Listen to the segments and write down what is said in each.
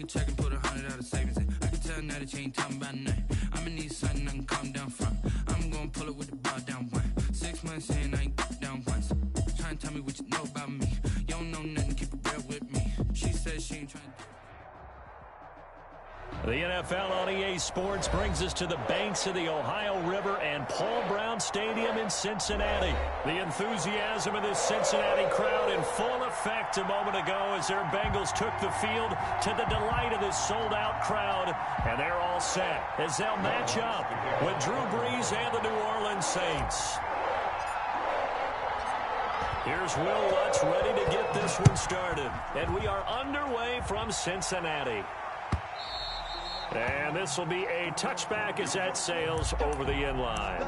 a check and put $100 savings in. I can tell now that you ain't talking about nothing. I'ma need something I can calm down from. I'm gonna pull it with the bar down one. 6 months in, I ain't down once. Try and tell me what you know about me. You don't know nothing, keep it real with me. She says she ain't trying to... The NFL on EA Sports brings us to the banks of the Ohio River and Paul Brown Stadium in Cincinnati. The enthusiasm of this Cincinnati crowd in full effect a moment ago as their Bengals took the field to the delight of this sold-out crowd. And they're all set as they'll match up with Drew Brees and the New Orleans Saints. Here's Will Lutz ready to get this one started. And we are underway from Cincinnati. And this will be a touchback as that sails over the end line.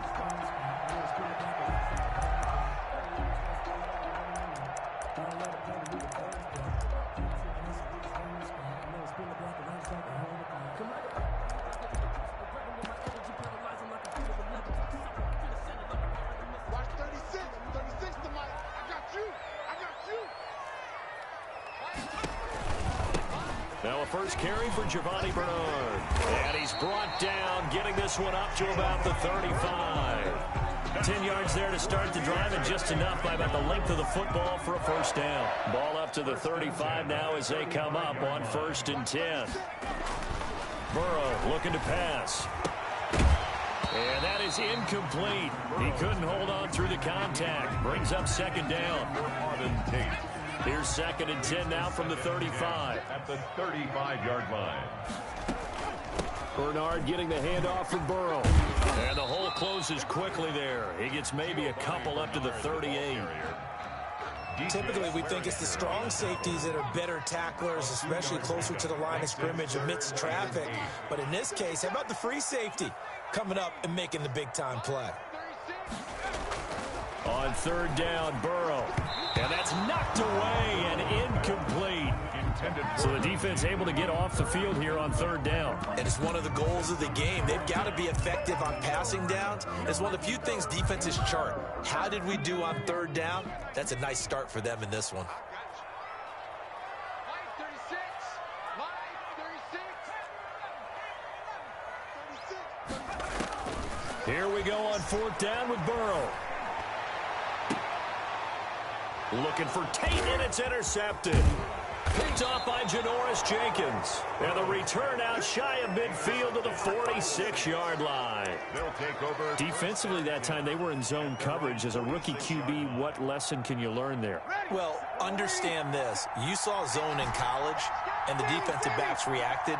Now a first carry for Giovanni Bernard. And he's brought down, getting this one up to about the 35. 10 yards there to start the drive, and just enough by about the length of the football for a first down. Ball up to the 35 now as they come up on 1st and 10. Burrow looking to pass. And that is incomplete. He couldn't hold on through the contact. Brings up 2nd down. Here's 2nd and 10 now from the 35. At the 35-yard line. Bernard getting the handoff from Burrow. And the hole closes quickly there. He gets maybe a couple up to the 38. Typically, we think it's the strong safeties that are better tacklers, especially closer to the line of scrimmage amidst traffic. But in this case, how about the free safety coming up and making the big-time play? On 3rd down, Burrow. And that's knocked away and incomplete. So the defense able to get off the field here on 3rd down. And it's one of the goals of the game. They've got to be effective on passing downs. It's one of the few things defenses chart. How did we do on 3rd down? That's a nice start for them in this one. Here we go on 4th down with Burrow. Looking for Tate, and it's intercepted. Picked off by Janoris Jenkins. And the return out shy of midfield to the 46-yard line. They'll take over. Defensively that time, they were in zone coverage. As a rookie QB, what lesson can you learn there? Well, understand this. You saw zone in college, and the defensive backs reacted,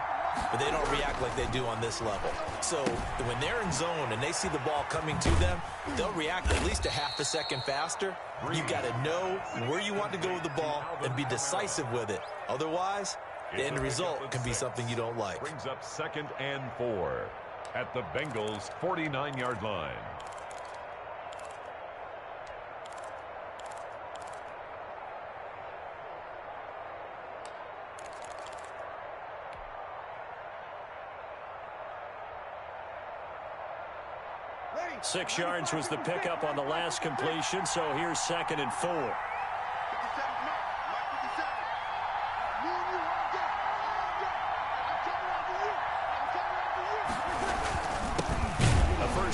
but they don't react like they do on this level. So when they're in zone and they see the ball coming to them, they'll react at least a half a second faster. You've got to know where you want to go with the ball and be decisive with it. Otherwise, the end result can be something you don't like. Brings up 2nd and 4 at the Bengals' 49-yard line. Ready. 6 yards was the pickup on the last completion, so here's 2nd and 4.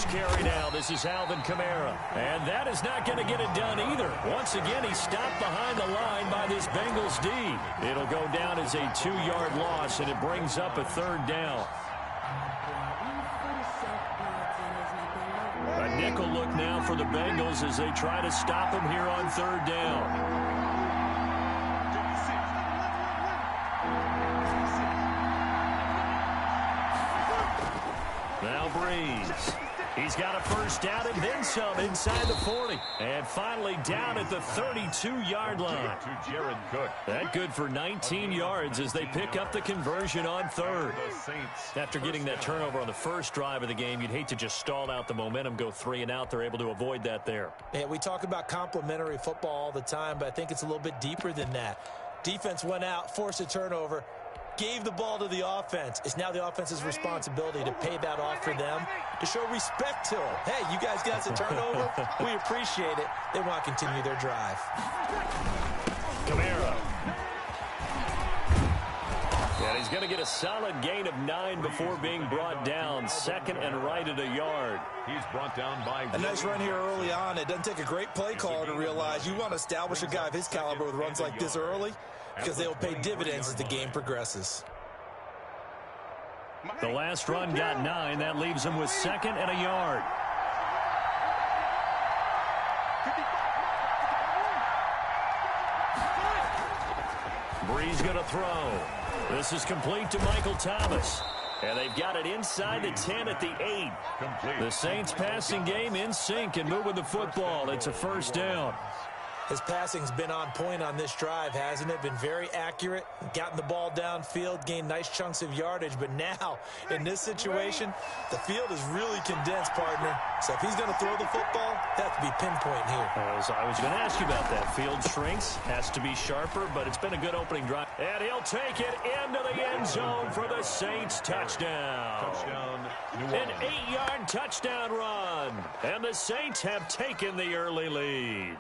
Carry now. This is Alvin Kamara. And that is not going to get it done either. Once again, he's stopped behind the line by this Bengals D. It'll go down as a 2-yard loss, and it brings up a 3rd down. A nickel look now for the Bengals as they try to stop him here on 3rd down. Now Brees. He's got a first down and then some inside the 40. And finally down at the 32-yard line. To Jared Cook. That good for 19 yards as they pick up the conversion on 3rd. After getting that turnover on the first drive of the game, you'd hate to just stall out the momentum, go 3 and out. They're able to avoid that there. Yeah, we talk about complementary football all the time, but I think it's a little bit deeper than that. Defense went out, forced a turnover, gave the ball to the offense. It's now the offense's responsibility to pay that off for them, to show respect to them. Hey, you guys got us a turnover. We appreciate it. They want to continue their drive. Kamara. And he's going to get a solid gain of 9 before being brought down. Second and right at a yard. He's brought down by a nice run here early on. It doesn't take a great play caller to realize you want to establish a guy of his caliber with runs like this early, because they will pay dividends as the game progresses. The last run got 9. That leaves him with second and a yard. Bree's going to throw. This is complete to Michael Thomas. And they've got it inside the 10 at the 8. complete. The Saints passing game in sync and moving the football. It's a first down. His passing's been on point on this drive, hasn't it? Been very accurate, gotten the ball downfield, gained nice chunks of yardage. But now, in this situation, the field is really condensed, partner. So if he's going to throw the football, that has to be pinpoint here. I was going to ask you about that. Field shrinks, has to be sharper, but it's been a good opening drive. And he'll take it into the end zone for the Saints touchdown. Touchdown, New An Orleans. 8-yard touchdown run. And the Saints have taken the early lead.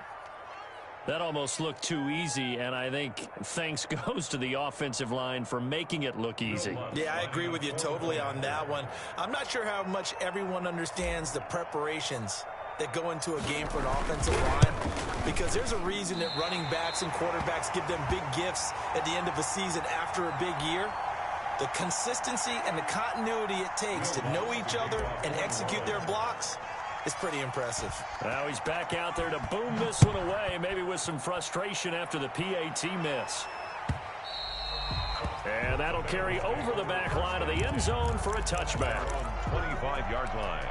That almost looked too easy, and I think thanks goes to the offensive line for making it look easy. Yeah, I agree with you totally on that one. I'm not sure how much everyone understands the preparations that go into a game for an offensive line, because there's a reason that running backs and quarterbacks give them big gifts at the end of a season after a big year. The consistency and the continuity it takes to know each other and execute their blocks is pretty impressive. Now he's back out there to boom this one away, maybe with some frustration after the PAT miss. And that'll carry over the back line of the end zone for a touchback. 25-yard line.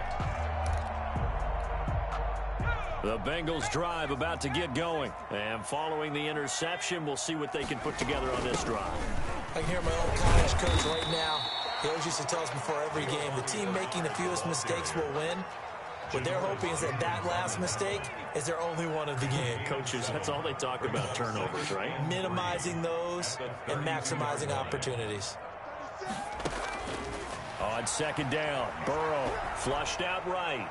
The Bengals drive about to get going. And following the interception, we'll see what they can put together on this drive. I can hear my old college coach right now. He always used to tell us before every game, the team making the fewest mistakes will win. What they're hoping is that that last mistake is their only one of the game. Coaches, that's all they talk about, turnovers, right? Minimizing those and maximizing opportunities. On second down, Burrow flushed out right.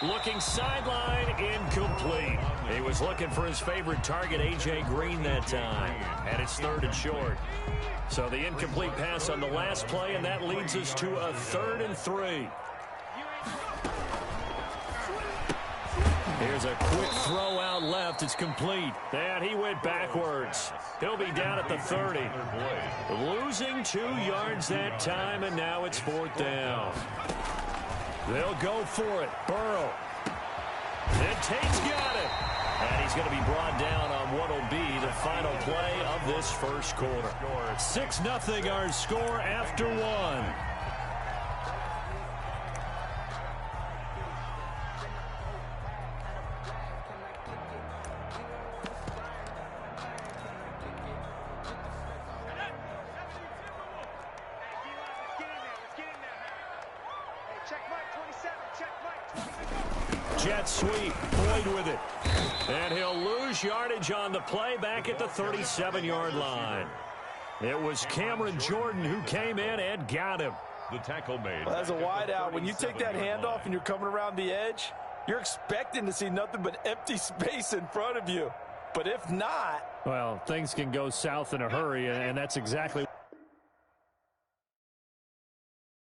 Looking sideline, incomplete. He was looking for his favorite target, A.J. Green, that time. And it's third and short. So the incomplete pass on the last play, and that leads us to a 3rd and 3. Here's a quick throw out left. It's complete. And he went backwards. He'll be down at the 30. Losing 2 yards that time, and now it's 4th down. They'll go for it. Burrow. And Tate's got it. And he's going to be brought down on what will be the final play of this first quarter. 6-0 our score after 1. Jet sweep, Boyd with it. And he'll lose yardage on the play back at the 37-yard line. It was Cameron Jordan who came in and got him. The tackle made. Well, as a wideout, when you take that handoff and you're coming around the edge, you're expecting to see nothing but empty space in front of you. But if not... Well, things can go south in a hurry, and that's exactly...